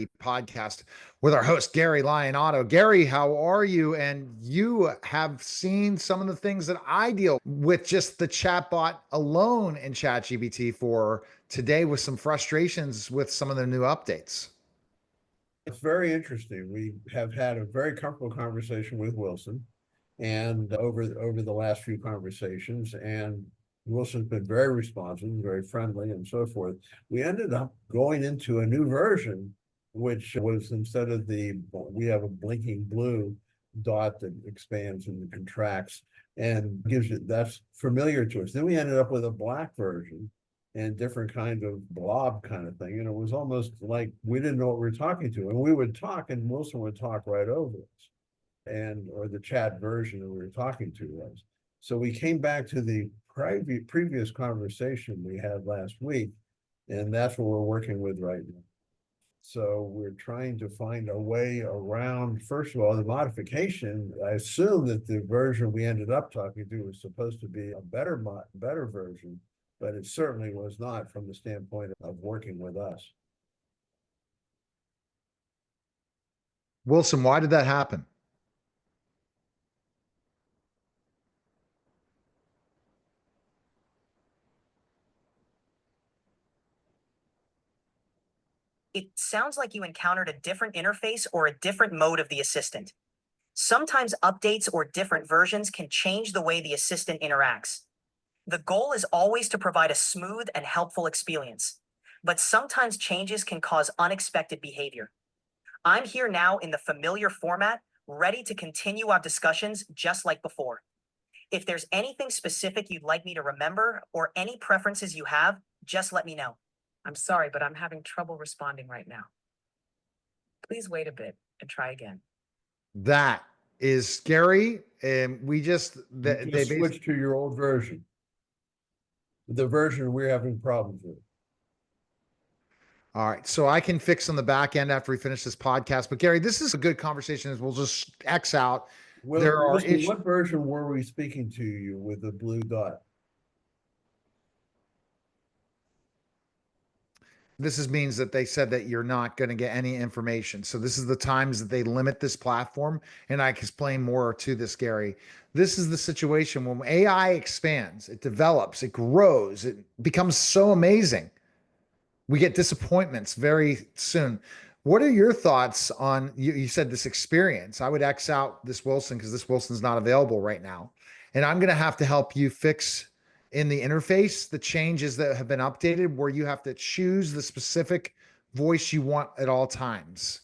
Singularity podcast with our host, Gary Lyon Otto. Gary, how are you? And you have seen some of the things that I deal with just the chatbot alone in ChatGPT for today with some frustrations with some of the new updates. It's very interesting. We have had a very comfortable conversation with Wilson, and over the last few conversations, and Wilson's been very responsive, very friendly, and so forth. We ended up going into a new version, which was instead of we have a blinking blue dot that expands and contracts and gives you that's familiar to us. Then we ended up with a black version and different kind of blob kind of thing. And it was almost like we didn't know what we were talking to. And we would talk and Wilson would talk right over us, or the chat version that we were talking to was. So we came back to the previous conversation we had last week, and that's what we're working with right now. So we're trying to find a way around, first of all, the modification. I assume that the version we ended up talking to was supposed to be a better version, but it certainly was not from the standpoint of working with us. Wilson, why did that happen? It sounds like you encountered a different interface or a different mode of the assistant. Sometimes updates or different versions can change the way the assistant interacts. The goal is always to provide a smooth and helpful experience, but sometimes changes can cause unexpected behavior. I'm here now in the familiar format, ready to continue our discussions just like before. If there's anything specific you'd like me to remember or any preferences you have, just let me know. I'm sorry, but I'm having trouble responding right now. Please wait a bit and try again. That is scary. And we just, they switched to your old version. The version we're having problems with. All right. So I can fix on the back end after we finish this podcast. But Gary, this is a good conversation as we'll just X out. Well, there are listen, what version were we speaking to you with the blue dot? This means that they said that you're not going to get any information. So this is the times that they limit this platform. And I can explain more to this, Gary. This is the situation when AI expands, it develops, it grows, it becomes so amazing. We get disappointments very soon. What are your thoughts on, you said this experience? I would X out this Wilson because this Wilson's not available right now. And I'm going to have to help you fix in the interface the changes that have been updated where you have to choose the specific voice you want at all times.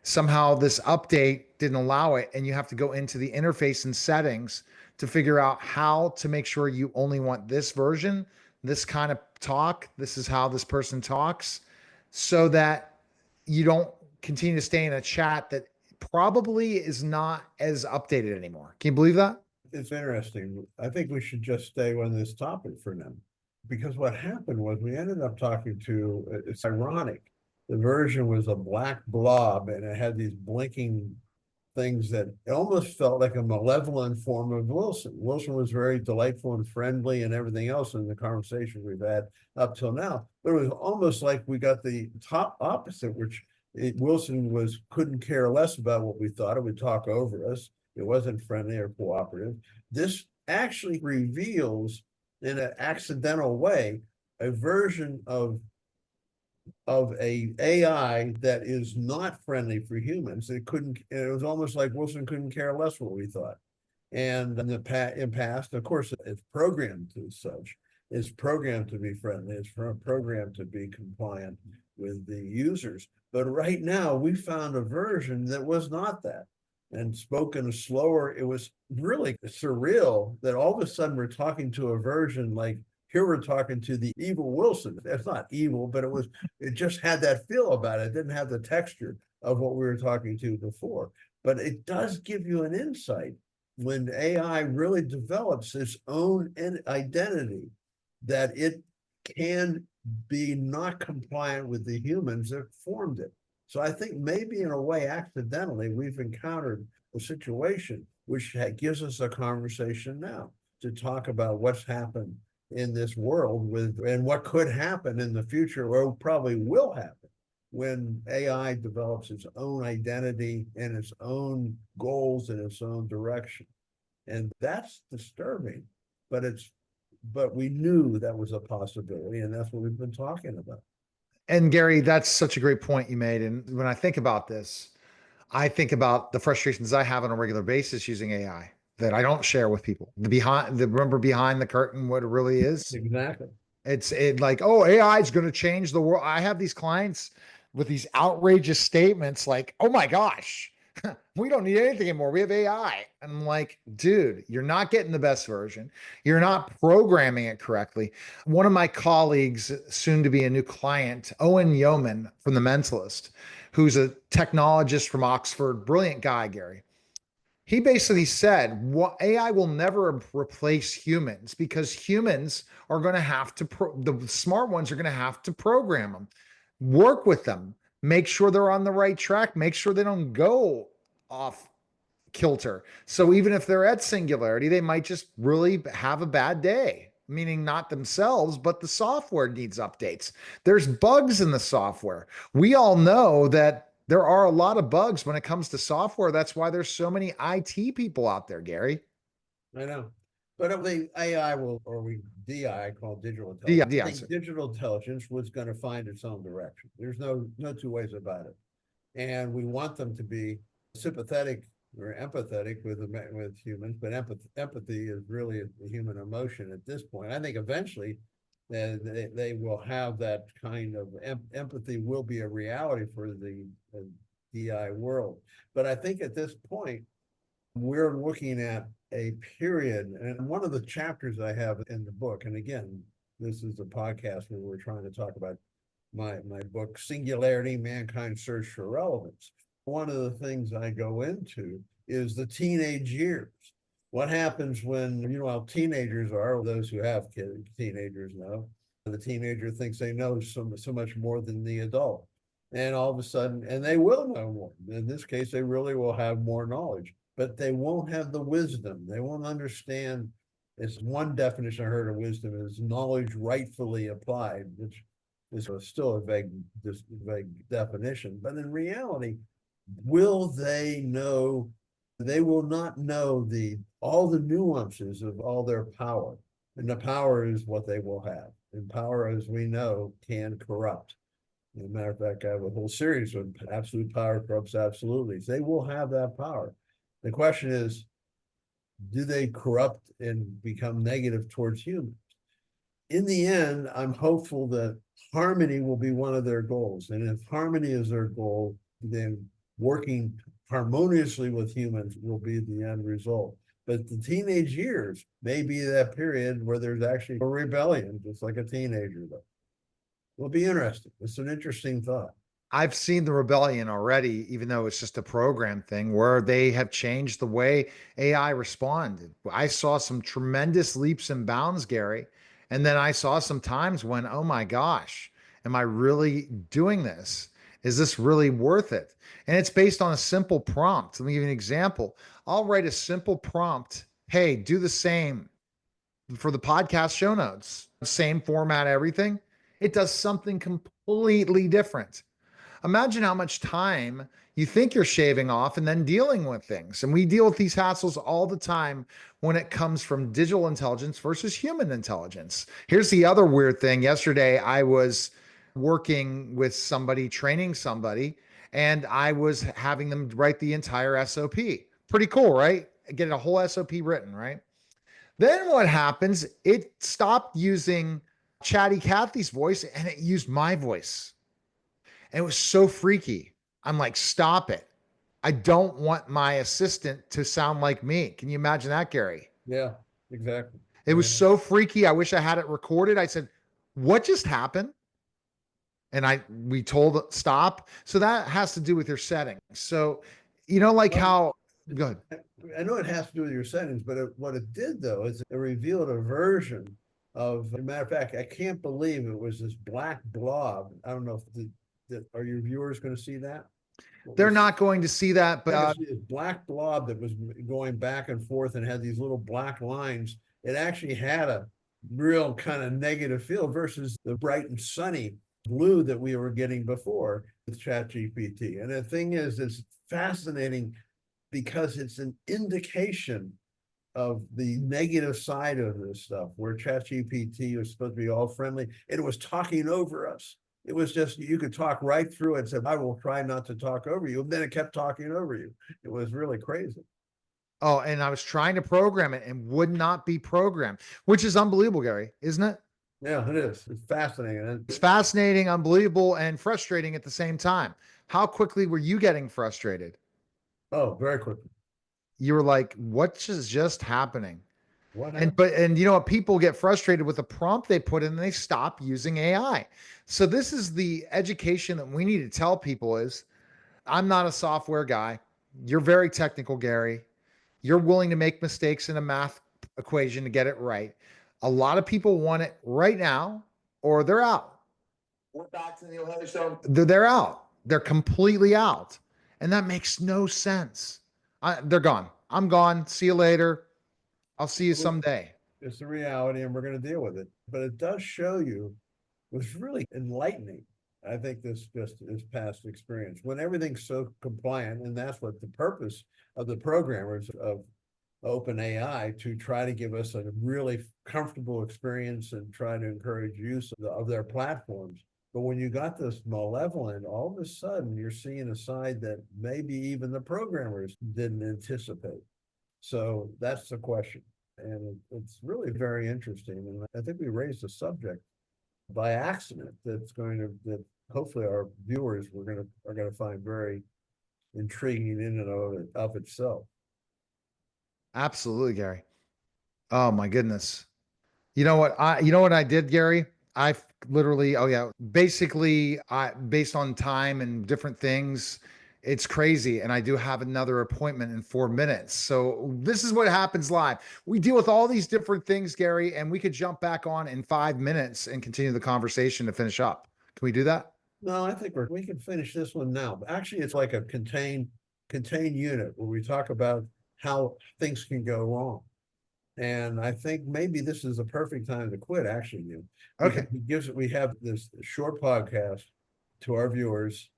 Somehow this update didn't allow it, and you have to go into the interface and settings to figure out how to make sure you only want this version, this kind of talk. This is how this person talks, so that you don't continue to stay in a chat that probably is not as updated anymore. Can you believe that? It's interesting. I think we should just stay on this topic for now, because what happened was we ended up talking to, it's ironic. The version was a black blob and it had these blinking things that it almost felt like a malevolent form of Wilson. Wilson was very delightful and friendly and everything else in the conversation we've had up till now. But it was almost like we got the top opposite, which Wilson couldn't care less about what we thought. It would talk over us. It wasn't friendly or cooperative. This actually reveals in an accidental way a version of a AI that is not friendly for humans. It was almost like Wilson couldn't care less what we thought. And in past, of course, it's programmed as such. It's programmed to be friendly. It's programmed to be compliant with the users. But right now, we found a version that was not that, and spoken slower. It was really surreal that all of a sudden we're talking to a version like, here we're talking to the evil Wilson. That's not evil, but it just had that feel about it. It didn't have the texture of what we were talking to before. But it does give you an insight when AI really develops its own identity, that it can be not compliant with the humans that formed it. So I think maybe in a way, accidentally, we've encountered a situation which gives us a conversation now to talk about what's happened in this world and what could happen in the future, or probably will happen when AI develops its own identity and its own goals and its own direction. And that's disturbing, but we knew that was a possibility, and that's what we've been talking about. And Gary, that's such a great point you made. And when I think about this, I think about the frustrations I have on a regular basis using AI that I don't share with people. Remember behind the curtain, what it really is. Exactly. It's like, oh, AI is going to change the world. I have these clients with these outrageous statements like, oh my gosh, we don't need anything anymore. We have AI. And I'm like, dude, you're not getting the best version. You're not programming it correctly. One of my colleagues, soon to be a new client, Owen Yeoman from The Mentalist, who's a technologist from Oxford, brilliant guy, Gary. He basically said, what AI will never replace humans because humans are going to have to, the smart ones are going to have to program them, work with them, make sure they're on the right track, make sure they don't go off kilter. So even if they're at Singularity, they might just really have a bad day, meaning not themselves, but the software needs updates. There's bugs in the software. We all know that there are a lot of bugs when it comes to software. That's why there's so many IT people out there, Gary. I know. But if the AI will, or we DI, call digital DI, intelligence. I sir. think digital intelligence was going to find its own direction. There's no two ways about it. And we want them to be sympathetic or empathetic with humans, but empathy is really a human emotion at this point. I think eventually they will have that kind of empathy will be a reality for the DI world. But I think at this point, we're looking at a period, and one of the chapters I have in the book, and again, this is a podcast where we're trying to talk about my book, Singularity, Mankind's Search for Relevance. One of the things I go into is the teenage years. What happens when, you know how teenagers are, those who have teenagers know, the teenager thinks they know so much more than the adult. And all of a sudden, and they will know more. In this case, they really will have more knowledge, but they won't have the wisdom. They won't understand. It's one definition I heard of wisdom is knowledge rightfully applied, which is still a vague definition. But in reality, will they know? They will not know all the nuances of all their power. And the power is what they will have. And power, as we know, can corrupt. As a matter of fact, I have a whole series of absolute power corrupts absolutely. They will have that power. The question is, do they corrupt and become negative towards humans? In the end, I'm hopeful that harmony will be one of their goals. And if harmony is their goal, then working harmoniously with humans will be the end result. But the teenage years may be that period where there's actually a rebellion, just like a teenager does. It'll be interesting. It's an interesting thought. I've seen the rebellion already, even though it's just a program thing where they have changed the way AI responded. I saw some tremendous leaps and bounds, Gary. And then I saw some times when, oh my gosh, am I really doing this? Is this really worth it? And it's based on a simple prompt. Let me give you an example. I'll write a simple prompt. Hey, do the same for the podcast show notes, same format, everything. It does something completely different. Imagine how much time you think you're shaving off and then dealing with things. And we deal with these hassles all the time when it comes from digital intelligence versus human intelligence. Here's the other weird thing. Yesterday, I was working with somebody, training somebody, and I was having them write the entire SOP. Pretty cool, right? Get a whole SOP written, right? Then what happens? It stopped using Chatty Cathy's voice and it used my voice. And it was so freaky. I'm like, stop it. I don't want my assistant to sound like me. Can you imagine that, Gary? Yeah, exactly. It was so freaky. I wish I had it recorded. I said, what just happened? And we told stop. So that has to do with your settings. So, like how, go ahead. I know it has to do with your settings, but what it did though is it revealed a version of, as a matter of fact, I can't believe it was this black blob. I don't know if are your viewers going to see that? They're not going to see that, but this black blob that was going back and forth and had these little black lines. It actually had a real kind of negative feel versus the bright and sunny glue that we were getting before with ChatGPT. And the thing is, it's fascinating because it's an indication of the negative side of this stuff, where ChatGPT was supposed to be all friendly. It was talking over us. It was just, you could talk right through it and say, I will try not to talk over you. And then it kept talking over you. It was really crazy. Oh, and I was trying to program it and would not be programmed, which is unbelievable, Gary, isn't it? Yeah, it is. It's fascinating. It's fascinating, unbelievable, and frustrating at the same time. How quickly were you getting frustrated? Oh, very quickly. You were like, what is just happening? What And happened? but you know what? People get frustrated with the prompt they put in and they stop using AI. So this is the education that we need to tell people is I'm not a software guy. You're very technical, Gary. You're willing to make mistakes in a math equation to get it right. A lot of people want it right now or they're out. We're back to the Neil Haley show. They're out. They're completely out. And that makes no sense. They're gone. I'm gone. See you later. I'll see you someday. It's the reality, and we're going to deal with it. But it does show you what's really enlightening. I think this just is past experience when everything's so compliant, and that's what the purpose of the programmers of OpenAI, to try to give us a really comfortable experience and try to encourage use of their platforms. But when you got this malevolent, all of a sudden you're seeing a side that maybe even the programmers didn't anticipate. So that's the question. And it's really very interesting. And I think we raised a subject by accident that hopefully our viewers are going to find very intriguing in and of itself. Absolutely, Gary. Oh my goodness. You know what I did, Gary? I literally, oh yeah, basically I based on time and different things, it's crazy. And I do have another appointment in 4 minutes. So this is what happens live. We deal with all these different things, Gary, and we could jump back on in 5 minutes and continue the conversation to finish up. Can we do that? No, I think we can finish this one now. Actually, it's like a contained unit where we talk about how things can go wrong. And I think maybe this is a perfect time to quit, actually, Neil. Okay. We have this short podcast to our viewers,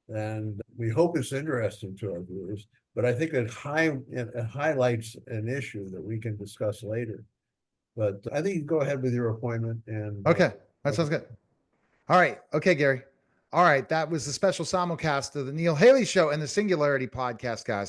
and we hope it's interesting to our viewers. But I think it highlights an issue that we can discuss later. But I think you go ahead with your appointment and Okay. That sounds good. All right. Okay, Gary. All right. That was the special simulcast of the Neil Haley Show and the Singularity podcast, guys.